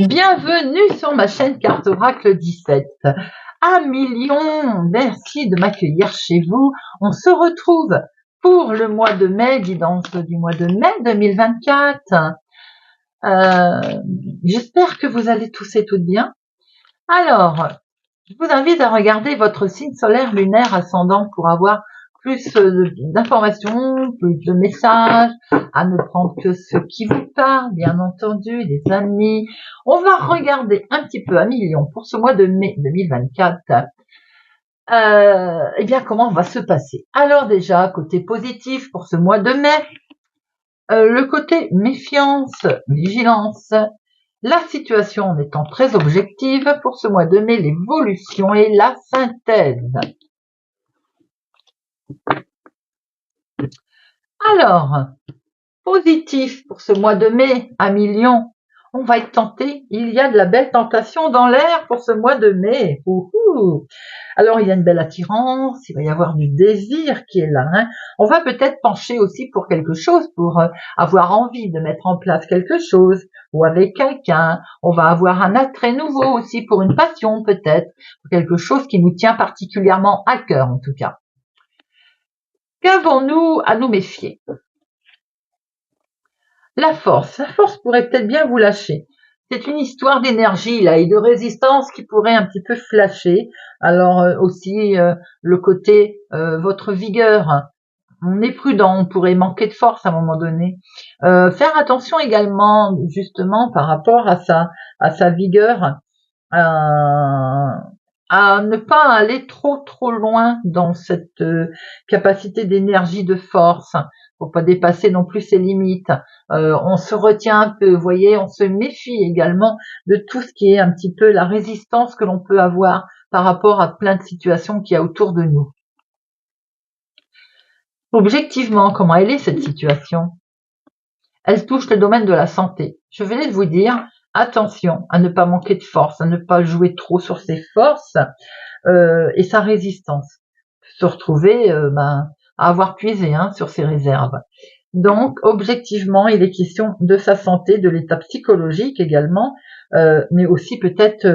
Bienvenue sur ma chaîne Carte Oracle 17. Un million, merci de m'accueillir chez vous. On se retrouve pour le mois de mai, guidance du mois de mai 2024. J'espère que vous allez tous et toutes bien. Alors, je vous invite à regarder votre signe solaire, lunaire, ascendant pour avoir plus d'informations, plus de messages, à ne prendre que ce qui vous parle, bien entendu, des amis. On va regarder un petit peu à million pour ce mois de mai 2024. Eh bien, comment va se passer? Alors déjà, côté positif pour ce mois de mai, le côté méfiance, vigilance, la situation en étant très objective pour ce mois de mai, l'évolution et la synthèse. Alors, positif pour ce mois de mai, à million, on va être tenté. Il y a de la belle tentation dans l'air pour ce mois de mai. Alors, il y a une belle attirance, il va y avoir du désir qui est là. On va peut-être pencher aussi pour quelque chose, pour avoir envie de mettre en place quelque chose, ou avec quelqu'un. On va avoir un attrait nouveau aussi pour une passion peut-être, pour quelque chose qui nous tient particulièrement à cœur en tout cas. Qu'avons-nous à nous méfier? La force pourrait peut-être bien vous lâcher. C'est une histoire d'énergie là et de résistance qui pourrait un petit peu flasher. Alors aussi le côté votre vigueur. On est prudent, on pourrait manquer de force à un moment donné. Faire attention également justement par rapport à sa vigueur. À ne pas aller trop loin dans cette capacité d'énergie de force, pour pas dépasser non plus ses limites. On se retient un peu, vous voyez, on se méfie également de tout ce qui est un petit peu la résistance que l'on peut avoir par rapport à plein de situations qu'il y a autour de nous. Objectivement, comment elle est cette situation? Elle touche le domaine de la santé. Je venais de vous dire, attention à ne pas manquer de force, à ne pas jouer trop sur ses forces et sa résistance. Se retrouver à avoir puisé sur ses réserves. Donc, objectivement, il est question de sa santé, de l'état psychologique également, mais aussi peut-être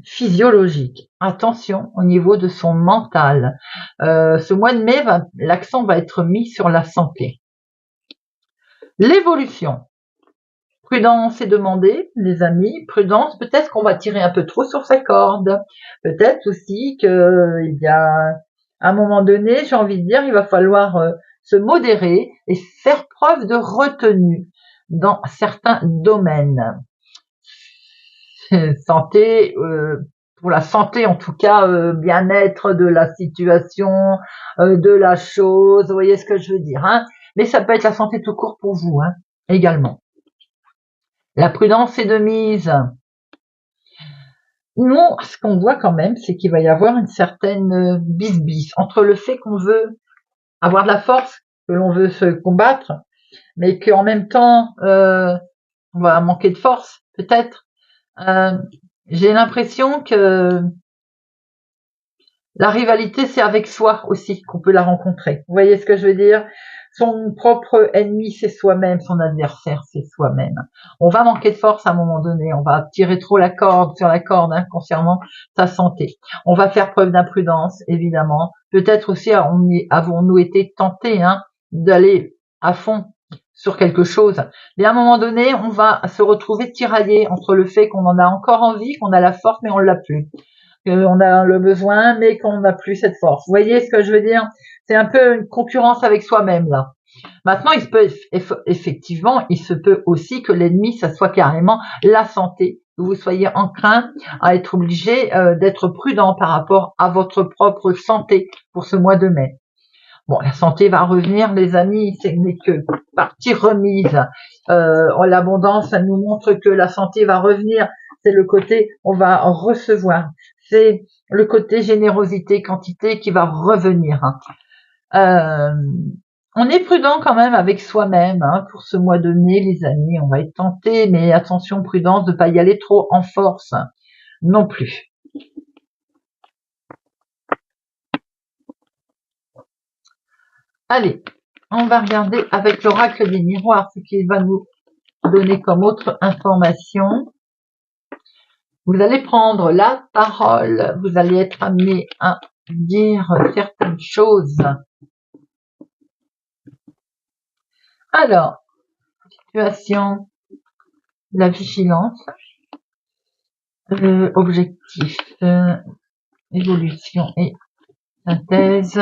physiologique. Attention au niveau de son mental. Ce mois de mai, l'accent va être mis sur la santé. L'évolution. Prudence est demandée, les amis. Prudence, peut-être qu'on va tirer un peu trop sur sa corde. Peut-être aussi qu'il y a, à un moment donné, j'ai envie de dire, il va falloir se modérer et faire preuve de retenue dans certains domaines. Santé, pour la santé en tout cas, bien-être de la situation, de la chose, vous voyez ce que je veux dire, mais ça peut être la santé tout court pour vous, également. La prudence est de mise. Non, ce qu'on voit quand même, c'est qu'il va y avoir une certaine bisbis entre le fait qu'on veut avoir de la force, que l'on veut se combattre, mais qu'en même temps, on va manquer de force, peut-être. J'ai l'impression que la rivalité, c'est avec soi aussi qu'on peut la rencontrer. Vous voyez ce que je veux dire? Son propre ennemi, c'est soi-même, son adversaire, c'est soi-même. On va manquer de force à un moment donné, on va tirer trop la corde sur la corde concernant sa santé. On va faire preuve d'imprudence, évidemment. Peut-être aussi avons-nous été tentés d'aller à fond sur quelque chose. Mais à un moment donné, on va se retrouver tiraillé entre le fait qu'on en a encore envie, qu'on a la force, mais on l'a plus. On a le besoin, mais qu'on n'a plus cette force. Vous voyez ce que je veux dire? C'est un peu une concurrence avec soi-même, là. Maintenant, il se peut aussi que l'ennemi, ça soit carrément la santé. Que vous soyez enclin à être obligé d'être prudent par rapport à votre propre santé pour ce mois de mai. Bon, la santé va revenir, les amis, ce n'est que partie remise. L'abondance, ça nous montre que la santé va revenir. C'est le côté, on va recevoir. C'est le côté générosité, quantité qui va revenir. On est prudent quand même avec soi-même pour ce mois de mai, les amis. On va être tenté, mais attention, prudence de ne pas y aller trop en force non plus. Allez, on va regarder avec l'oracle des miroirs ce qui va nous donner comme autre information? Vous allez prendre la parole, vous allez être amené à dire certaines choses. Alors, situation, la vigilance, objectif, évolution et synthèse.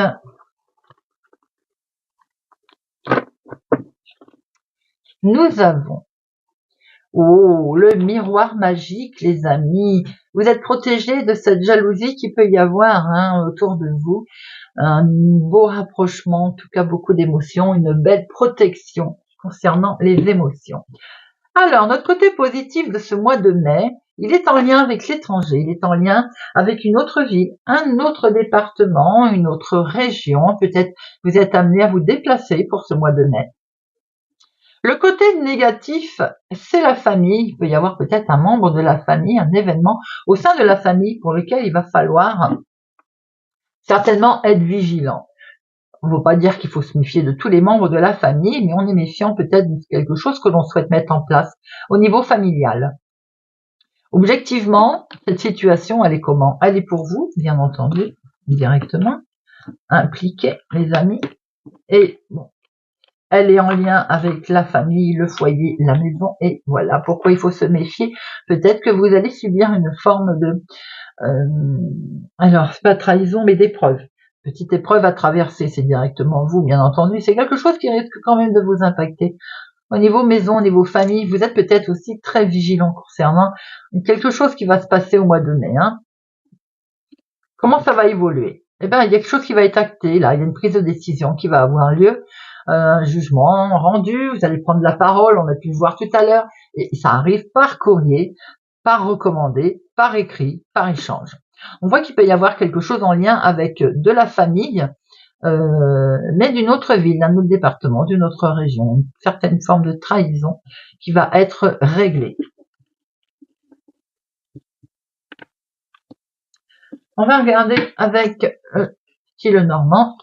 Nous avons le miroir magique, les amis. Vous êtes protégés de cette jalousie qui peut y avoir autour de vous. Un beau rapprochement, en tout cas beaucoup d'émotions, une belle protection concernant les émotions. Alors, notre côté positif de ce mois de mai, il est en lien avec l'étranger, il est en lien avec une autre ville, un autre département, une autre région. Peut-être vous êtes amené à vous déplacer pour ce mois de mai. Le côté négatif, c'est la famille. Il peut y avoir peut-être un membre de la famille, un événement au sein de la famille pour lequel il va falloir certainement être vigilant. On ne veut pas dire qu'il faut se méfier de tous les membres de la famille, mais on est méfiant peut-être de quelque chose que l'on souhaite mettre en place au niveau familial. Objectivement, cette situation, elle est comment? Elle est pour vous, bien entendu, directement, impliquée, les amis, et bon, elle est en lien avec la famille, le foyer, la maison, et voilà pourquoi il faut se méfier. Peut-être que vous allez subir une forme de, alors c'est pas trahison, mais d'épreuve. Petite épreuve à traverser, c'est directement vous, bien entendu. C'est quelque chose qui risque quand même de vous impacter. Au niveau maison, au niveau famille, vous êtes peut-être aussi très vigilant concernant quelque chose qui va se passer au mois de mai. Comment ça va évoluer? Eh bien, il y a quelque chose qui va être acté, là, il y a une prise de décision qui va avoir lieu, un jugement rendu, vous allez prendre la parole, on a pu le voir tout à l'heure, et ça arrive par courrier, par recommandé, par écrit, par échange. On voit qu'il peut y avoir quelque chose en lien avec de la famille, mais d'une autre ville, d'un autre département, d'une autre région, une certaine forme de trahison qui va être réglée. On va regarder avec style normand.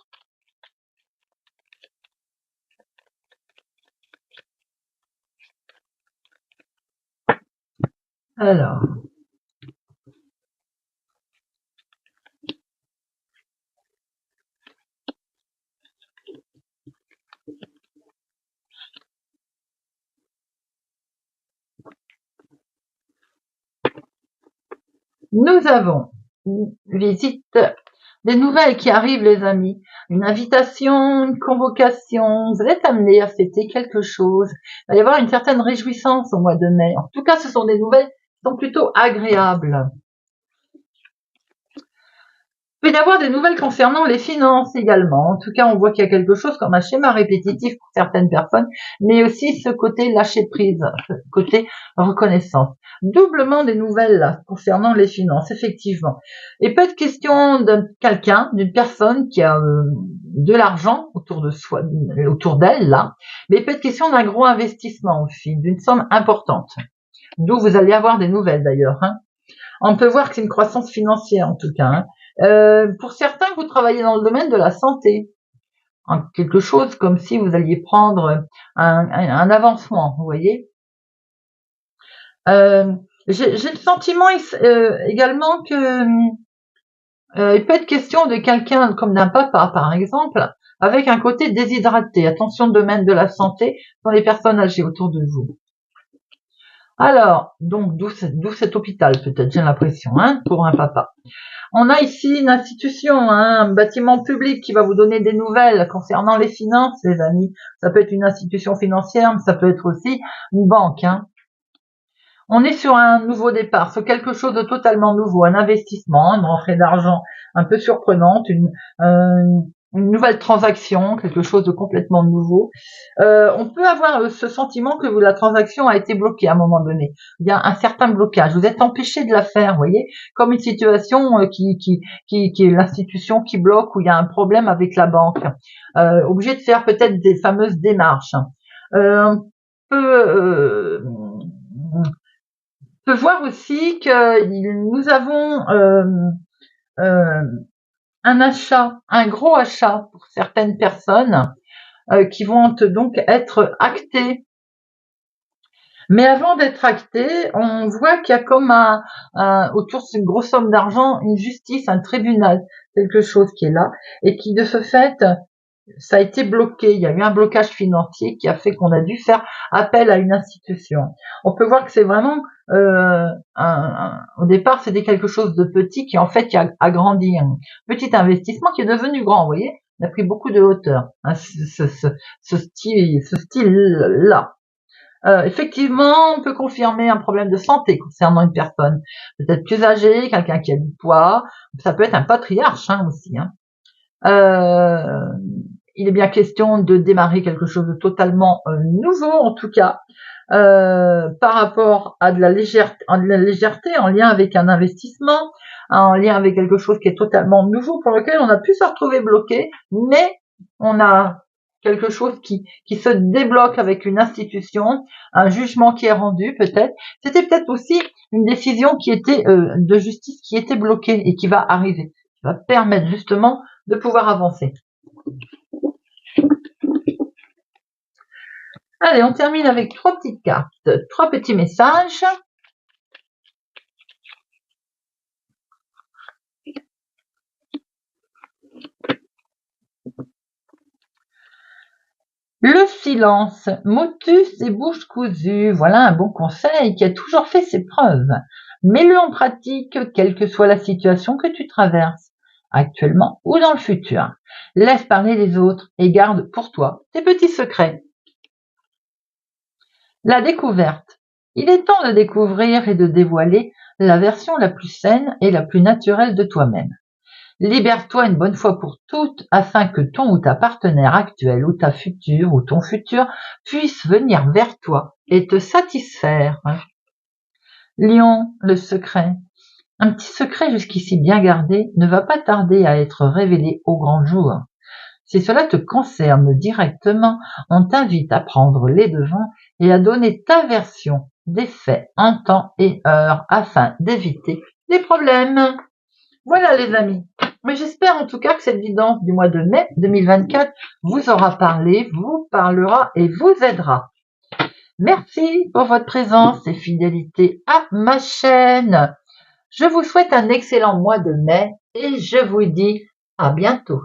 Alors, nous avons une visite, des nouvelles qui arrivent, les amis, une invitation, une convocation, vous êtes amenés à fêter quelque chose, il va y avoir une certaine réjouissance au mois de mai. En tout cas, ce sont des nouvelles qui sont plutôt agréables. Il peut y avoir des nouvelles concernant les finances également. En tout cas, on voit qu'il y a quelque chose comme un schéma répétitif pour certaines personnes, mais aussi ce côté lâcher prise, ce côté reconnaissance. Doublement des nouvelles là, concernant les finances, effectivement. Il peut être question de quelqu'un, d'une personne qui a de l'argent autour de soi, autour d'elle là, mais il peut être question d'un gros investissement aussi, d'une somme importante. D'où vous allez avoir des nouvelles d'ailleurs. On peut voir que c'est une croissance financière en tout cas. Pour certains, vous travaillez dans le domaine de la santé. Quelque chose comme si vous alliez prendre un avancement, vous voyez. J'ai le sentiment également que il peut être question de quelqu'un comme d'un papa, par exemple, avec un côté déshydraté. Attention, domaine de la santé dans les personnes âgées autour de vous. Alors, donc, d'où cet hôpital, peut-être, j'ai l'impression, pour un papa. On a ici une institution, un bâtiment public qui va vous donner des nouvelles concernant les finances, les amis. Ça peut être une institution financière, mais ça peut être aussi une banque. On est sur un nouveau départ, sur quelque chose de totalement nouveau, un investissement, une rentrée d'argent un peu surprenante, une nouvelle transaction, quelque chose de complètement nouveau. On peut avoir ce sentiment que la transaction a été bloquée à un moment donné. Il y a un certain blocage. Vous êtes empêché de la faire, vous voyez, comme une situation qui est l'institution qui bloque, où il y a un problème avec la banque. Obligé de faire peut-être des fameuses démarches. On peut voir aussi que nous avons un achat, un gros achat pour certaines personnes qui vont donc être actés. Mais avant d'être acté, on voit qu'il y a comme autour de cette grosse somme d'argent, une justice, un tribunal, quelque chose qui est là, et qui de ce fait, ça a été bloqué. Il y a eu un blocage financier qui a fait qu'on a dû faire appel à une institution. On peut voir que c'est vraiment, au départ, c'était quelque chose de petit qui en fait qui a agrandi, un petit investissement qui est devenu grand. Vous voyez, on a pris beaucoup de hauteur, hein, ce style-là. Effectivement, on peut confirmer un problème de santé concernant une personne peut-être plus âgée, quelqu'un qui a du poids. Ça peut être un patriarche aussi. Il est bien question de démarrer quelque chose de totalement nouveau, en tout cas, par rapport à de la légèreté, en lien avec un investissement, en lien avec quelque chose qui est totalement nouveau, pour lequel on a pu se retrouver bloqué, mais on a quelque chose qui se débloque avec une institution, un jugement qui est rendu peut-être. C'était peut-être aussi une décision qui était de justice qui était bloquée et qui va arriver, qui va permettre justement de pouvoir avancer. Allez, on termine avec 3 petites cartes, 3 petits messages. Le silence, motus et bouche cousue, voilà un bon conseil qui a toujours fait ses preuves. Mets-le en pratique, quelle que soit la situation que tu traverses, actuellement ou dans le futur. Laisse parler les autres et garde pour toi tes petits secrets. La découverte. Il est temps de découvrir et de dévoiler la version la plus saine et la plus naturelle de toi-même. Libère-toi une bonne fois pour toutes afin que ton ou ta partenaire actuel ou ta future ou ton futur puisse venir vers toi et te satisfaire. Lion, le secret. Un petit secret jusqu'ici bien gardé ne va pas tarder à être révélé au grand jour. Si cela te concerne directement, on t'invite à prendre les devants et à donner ta version des faits en temps et heure afin d'éviter les problèmes. Voilà les amis. Mais j'espère en tout cas que cette guidance du mois de mai 2024 vous aura parlé, vous parlera et vous aidera. Merci pour votre présence et fidélité à ma chaîne. Je vous souhaite un excellent mois de mai et je vous dis à bientôt.